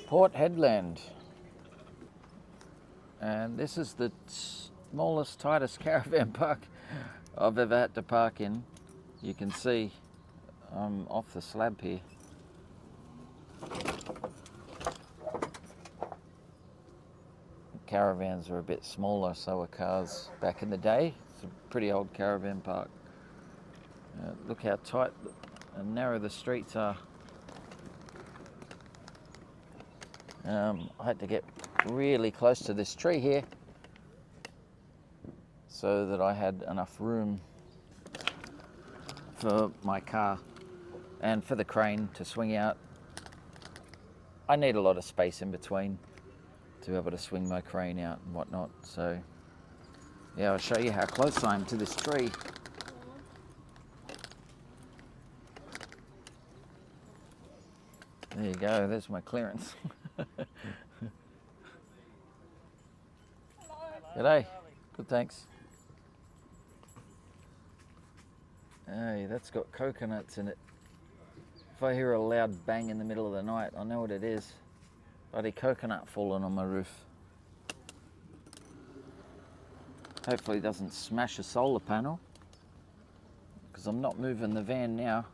Port Hedland, and this is the smallest, tightest caravan park I've ever had to park in. You can see I'm off the slab here. Caravans were a bit smaller, so were cars back in the day. It's a pretty old caravan park. Look how tight and narrow the streets are. I had to get really close to this tree here so that I had enough room for my car and for the crane to swing out. I need a lot of space in between to be able to swing my crane out and whatnot. So yeah, I'll show you how close I am to this tree. There you go, there's my clearance. G'day, good thanks. Hey, that's got coconuts in it. If I hear a loud bang in the middle of the night, I know what it is. Bloody coconut falling on my roof. Hopefully it doesn't smash a solar panel, because I'm not moving the van now.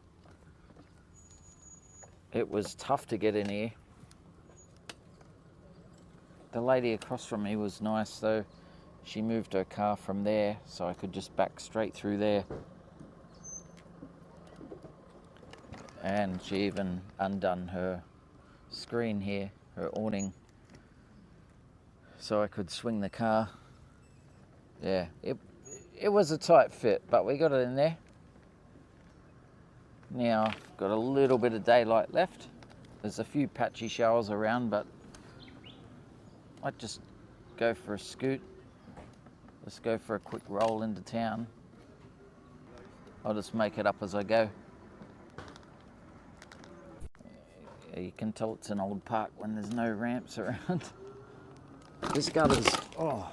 It was tough to get in here. The lady across from me was nice though. She moved her car from there so I could just back straight through there. And she even undone her screen here, her awning, so I could swing the car. Yeah, it was a tight fit, but we got it in there. Now, I've got a little bit of daylight left. There's a few patchy showers around, but I'd just go for a scoot. Let's go for a quick roll into town. I'll just make it up as I go. You can tell it's an old park when there's no ramps around. This gutter's, oh.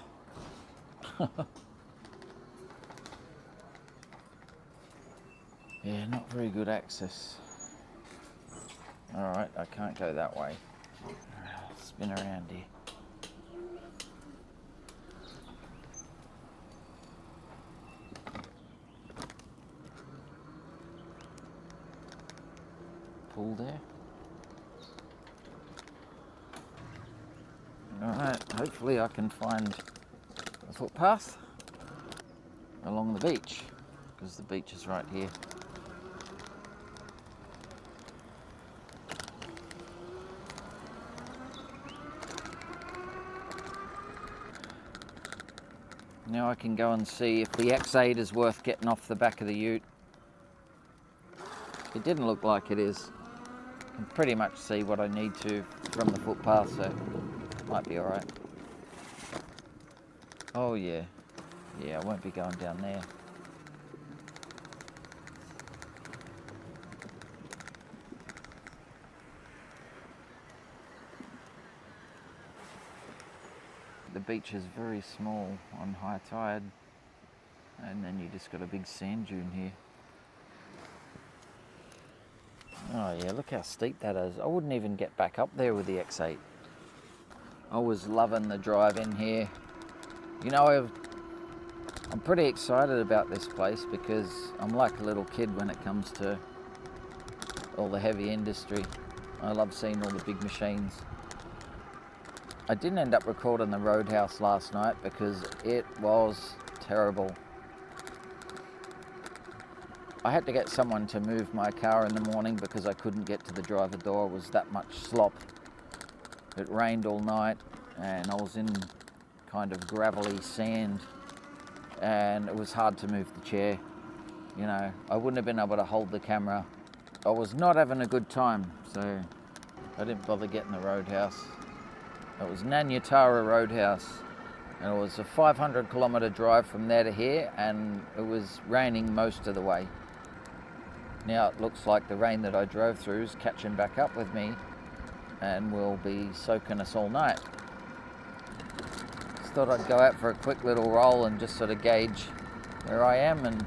Yeah, not very good access. All right, I can't go that way. I'll spin around here. Pull there. Alright, hopefully I can find a footpath along the beach, because the beach is right here. Now I can go and see if the X8 is worth getting off the back of the ute. It didn't look like it is. I can pretty much see what I need to from the footpath, so might be alright. Oh yeah. Yeah, I won't be going down there. The beach is very small on high tide, and then you just got a big sand dune here. Oh yeah, look how steep that is. I wouldn't even get back up there with the X8. I was loving the drive in here. You know, I'm pretty excited about this place because I'm like a little kid when it comes to all the heavy industry. I love seeing all the big machines. I didn't end up recording the roadhouse last night because it was terrible. I had to get someone to move my car in the morning because I couldn't get to the driver door. It was that much slop. It rained all night and I was in kind of gravelly sand, and it was hard to move the chair. You know, I wouldn't have been able to hold the camera. I was not having a good time, so I didn't bother getting the roadhouse. It was Nanyatara Roadhouse, and it was a 500 kilometre drive from there to here, and it was raining most of the way. Now it looks like the rain that I drove through is catching back up with me and will be soaking us all night. Just thought I'd go out for a quick little roll and just sort of gauge where I am, and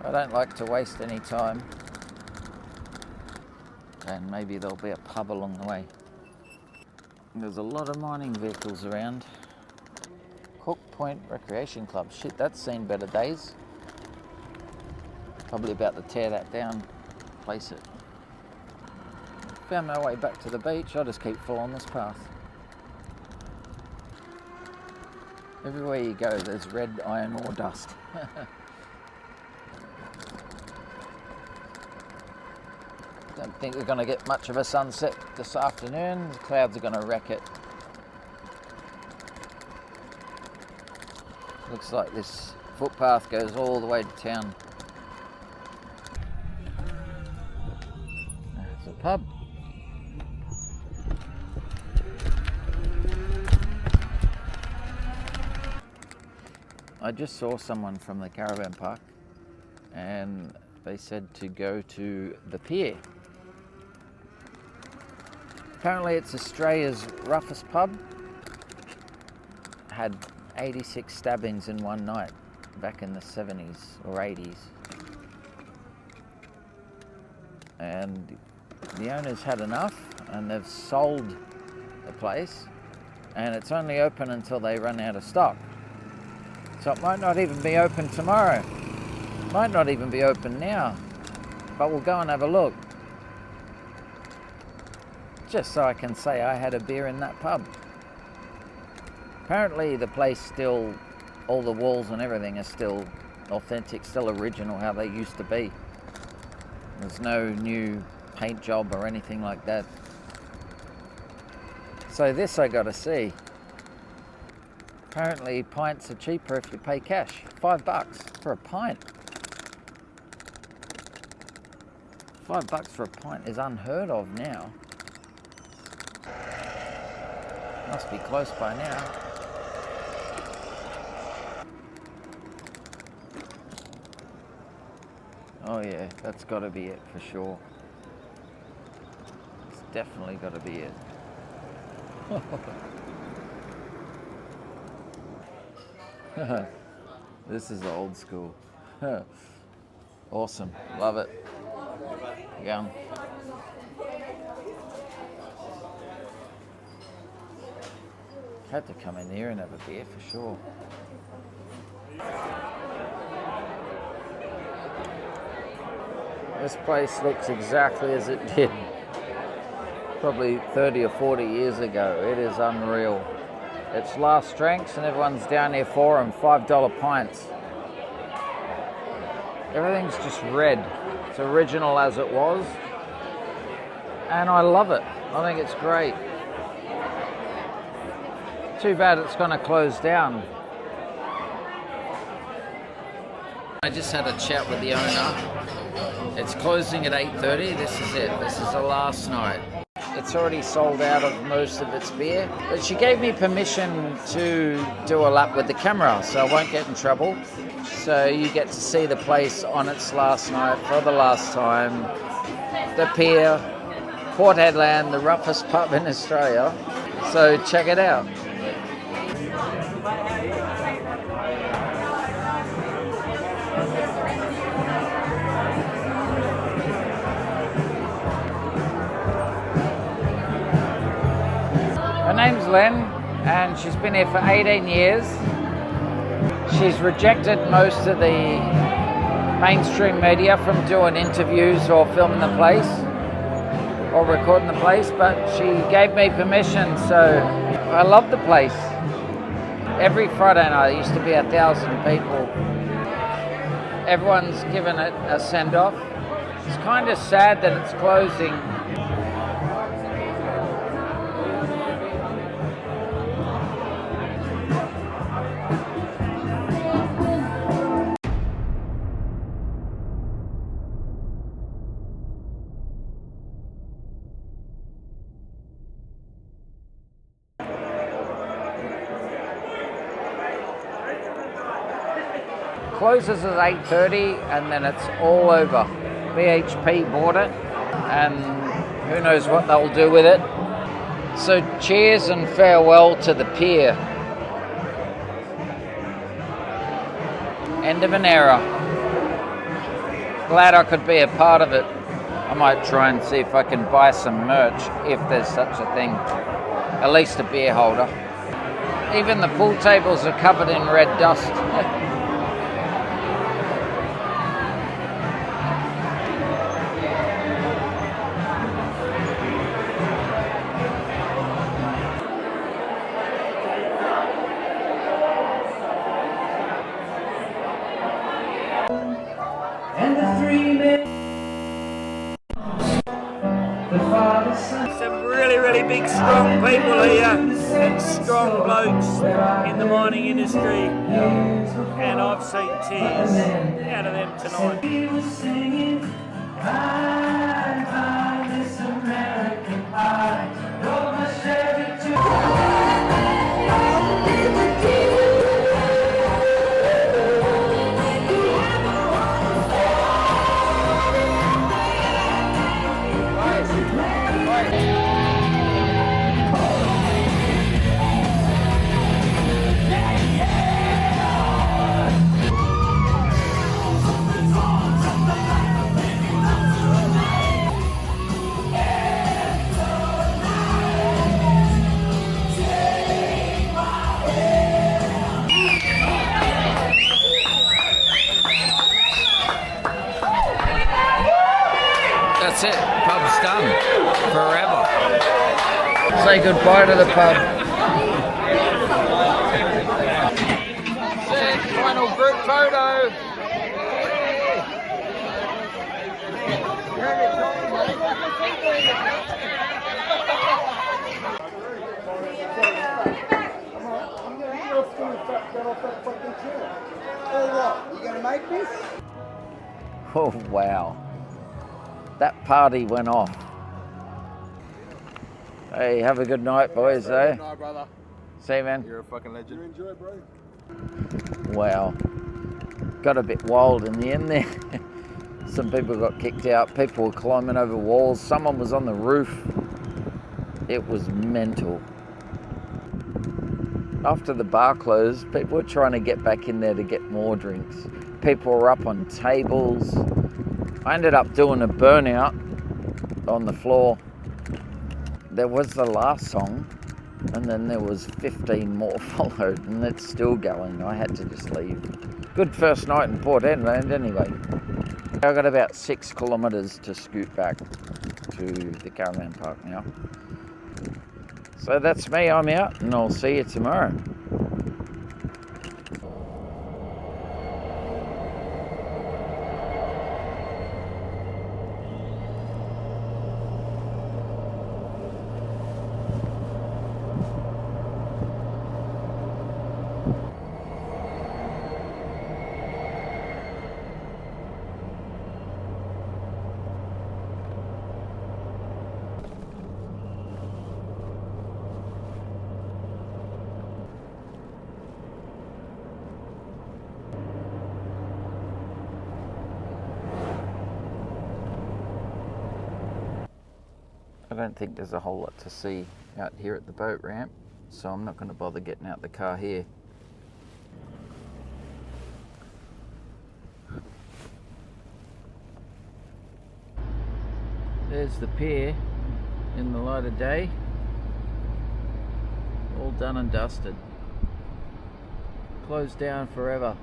I don't like to waste any time. and maybe there'll be a pub along the way. There's a lot of mining vehicles around. Cook Point Recreation Club. Shit, that's seen better days. Probably about to tear that down, place it. Found my way back to the beach. I'll just keep following this path. Everywhere you go, there's red iron ore dust. Don't think we're going to get much of a sunset this afternoon. The clouds are going to wreck it. Looks like this footpath goes all the way to town. There's a pub. I just saw someone from the caravan park and they said to go to the pier. Apparently it's Australia's roughest pub. Had 86 stabbings in one night back in the 70s or 80s. And the owners had enough and they've sold the place, and it's only open until they run out of stock. So it might not even be open tomorrow. Might not even be open now. But we'll go and have a look. Just so I can say I had a beer in that pub. Apparently the place still, all the walls and everything are still authentic, still original how they used to be. There's no new paint job or anything like that. So this I gotta see. Apparently pints are cheaper if you pay cash. $5 for a pint. $5 for a pint is unheard of now. Must be close by now. Oh yeah, that's got to be it for sure. It's definitely got to be it. This is old school. Awesome, love it. Yum. Had to come in here and have a beer for sure. This place looks exactly as it did probably 30 or 40 years ago. It is unreal. It's last drinks and everyone's down here for them, $5 pints. Everything's just red. It's original as it was. And I love it. I think it's great. Too bad it's going to close down. I just had a chat with the owner. It's closing at 8:30. This is it. This is the last night. It's already sold out of most of its beer, but she gave me permission to do a lap with the camera, so I won't get in trouble. So you get to see the place on its last night for the last time. The pier, Port Hedland, the roughest pub in Australia. So check it out. Her name's Lynn, and she's been here for 18 years. She's rejected most of the mainstream media from doing interviews or filming the place or recording the place, but she gave me permission, so I love the place. Every Friday night there used to be 1,000 people. Everyone's given it a send-off. It's kind of sad that it's closing. Closes at 8:30 and then it's all over. BHP bought it and who knows what they'll do with it. So cheers and farewell to the pier. End of an era. Glad I could be a part of it. I might try and see if I can buy some merch, if there's such a thing. At least a beer holder. Even the pool tables are covered in red dust. Some really big strong people here and strong blokes in the mining industry, and I've seen tears out of them tonight. That's it, pub's done, forever. Say goodbye to the pub. Final group photo. You gonna make this? Oh wow, that party went off. Hey, have a good night, boys. Good night, brother. See you, man. You're a fucking legend. You enjoy, bro. Wow, got a bit wild in the end there. Some people got kicked out. People were climbing over walls. Someone was on the roof. It was mental. After the bar closed, people were trying to get back in there to get more drinks. People were up on tables. I ended up doing a burnout on the floor. There was the last song, and then there was 15 more followed, and it's still going. I had to just leave. Good first night in Port Hedland anyway. I've got about 6 kilometres to scoot back to the caravan park now. So that's me, I'm out, and I'll see you tomorrow. I don't think there's a whole lot to see out here at the boat ramp, so I'm not going to bother getting out the car here. There's the pier in the light of day, all done and dusted. Closed down forever.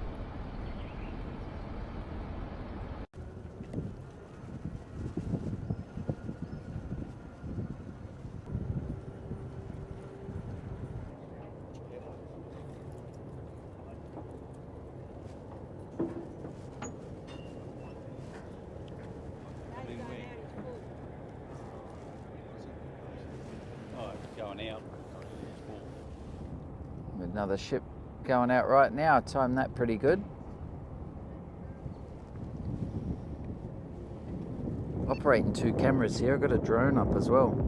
Going out. Another ship going out right now. Timed that pretty good. Operating 2 cameras here. I've got a drone up as well.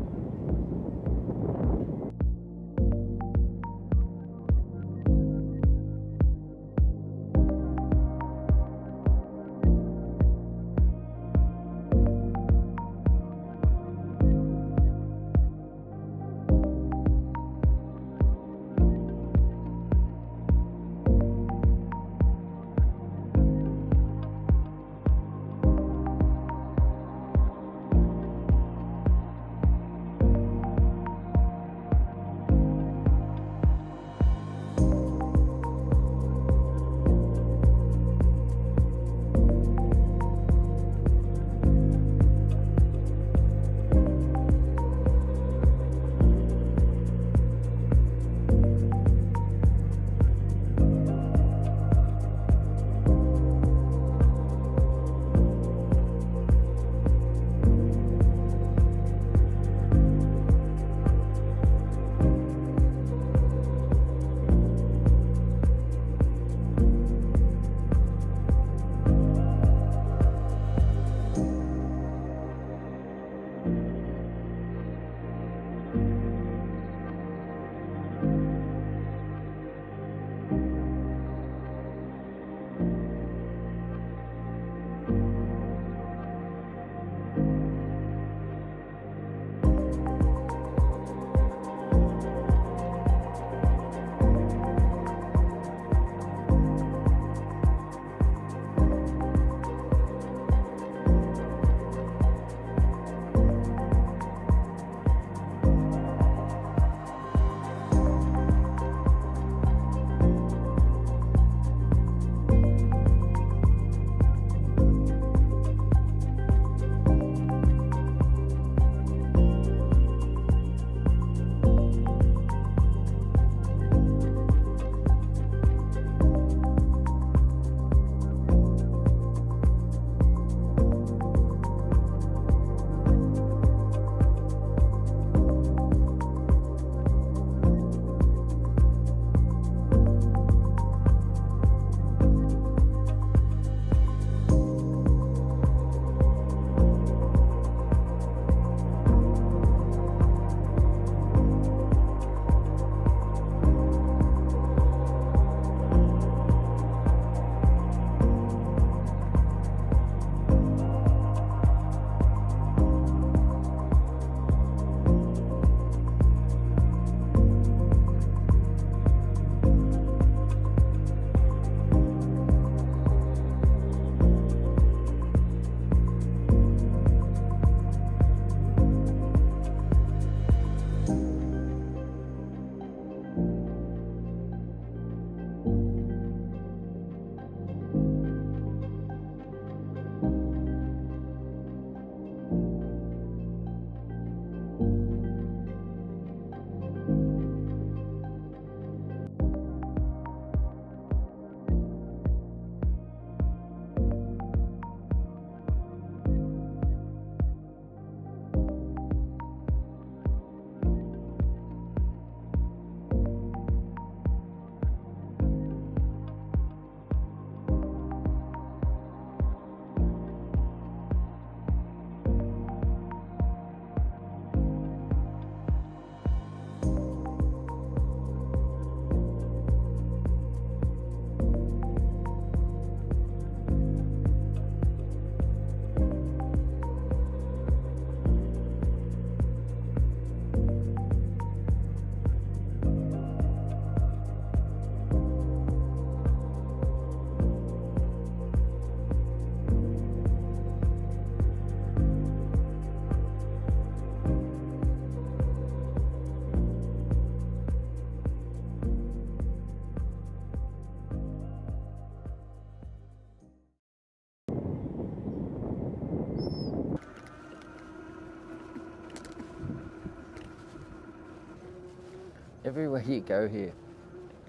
Everywhere you go here,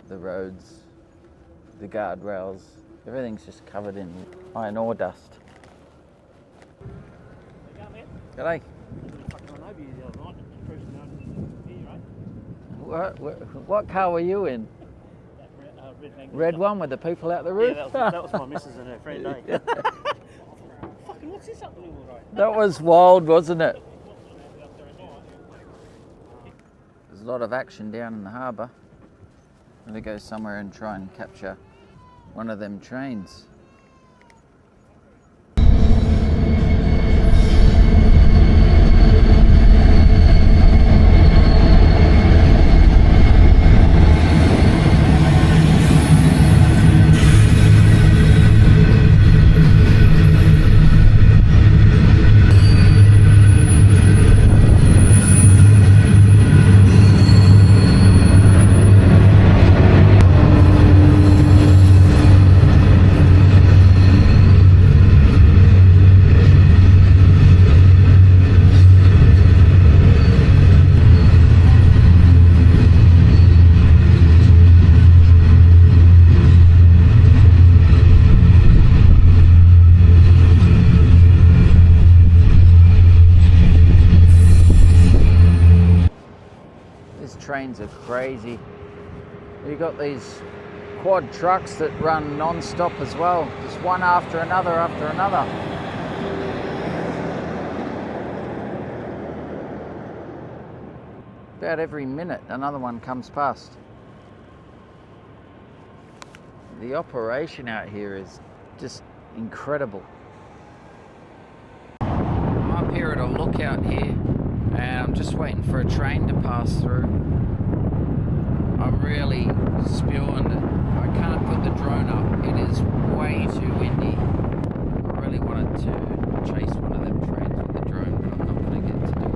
the roads, the guardrails, everything's just covered in iron ore dust. G'day. What car were you in? Red one with the people out the roof? Yeah, that was my missus and her friend, eh? Fucking, what's this up the middle of the road? That was wild, wasn't it? There's a lot of action down in the harbour. I'm going to go somewhere and try and capture one of them trains. Trains are crazy. You got these quad trucks that run non-stop as well, just one after another after another. About every minute another one comes past. The operation out here is just incredible. I'm up here at a lookout here and I'm just waiting for a train to pass through. I'm really spewing it. I can't put the drone up. It is way too windy. I really wanted to chase one of them trains with the drone, but I'm not going to get to do it.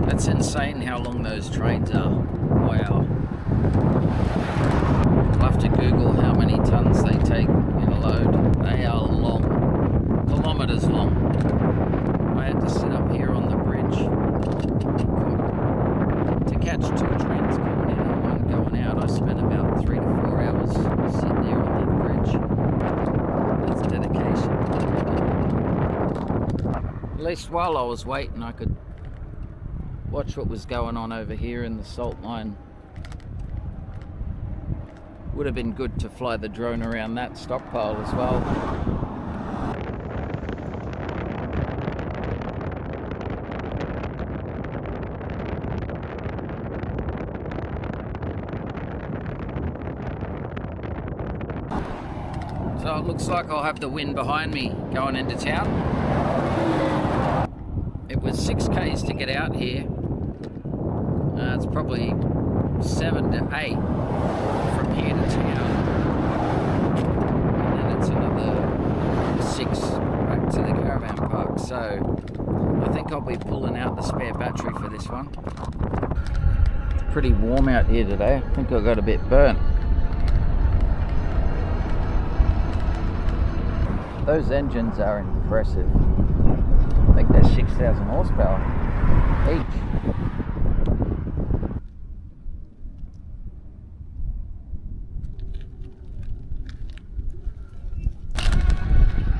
It's insane how long those trains are. Wow. I'll have to Google how many tons they take in a load. They are long, kilometres long. I had to sit up here on the bridge to catch 2 trains coming in and 1 going out. I spent about 3 to 4 hours sitting there on that bridge. That's dedication. At least while I was waiting, I could watch what was going on over here in the salt line. Would have been good to fly the drone around that stockpile as well. So it looks like I'll have the wind behind me going into town. It was 6 k's to get out here. It's probably 7 to 8 from here to town, and then it's another 6 back to the caravan park. So I think I'll be pulling out the spare battery for this one. It's pretty warm out here today. I think I got a bit burnt. Those engines are impressive. I think they're 6,000 horsepower each.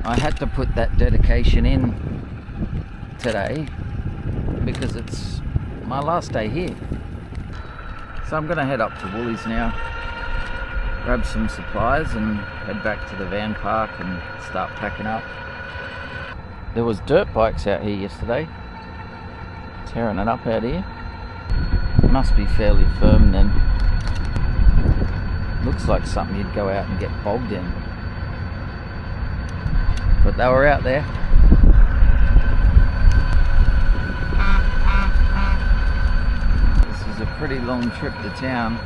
I had to put that dedication in today because it's my last day here. So I'm going to head up to Woolies now, grab some supplies and head back to the van park and start packing up. There was dirt bikes out here yesterday, tearing it up out here. Must be fairly firm then. Looks like something you'd go out and get bogged in. But they were out there. This is a pretty long trip to town.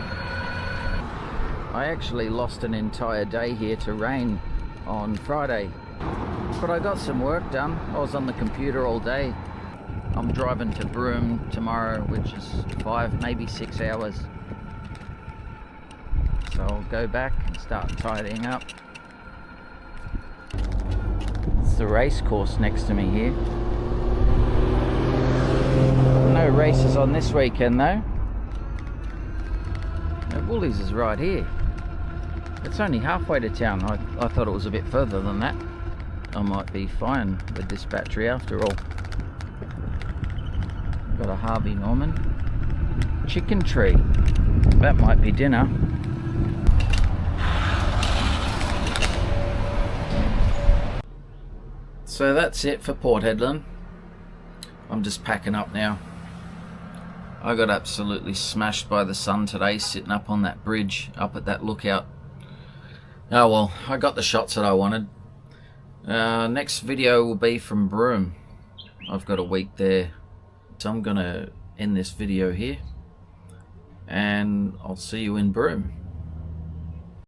I actually lost an entire day here to rain on Friday, but I got some work done. I was on the computer all day. I'm driving to Broome tomorrow, which is 5, maybe 6 hours. So I'll go back and start tidying up. The race course next to me here. No races on this weekend though. Woolies is right here. It's only halfway to town. I thought it was a bit further than that. I might be fine with this battery after all. Got a Harvey Norman chicken tree. That might be dinner. So that's it for Port Hedland. I'm just packing up now. I got absolutely smashed by the sun today sitting up on that bridge up at that lookout. Oh well, I got the shots that I wanted. Next video will be from Broome. I've got a week there. So I'm gonna end this video here and I'll see you in Broome.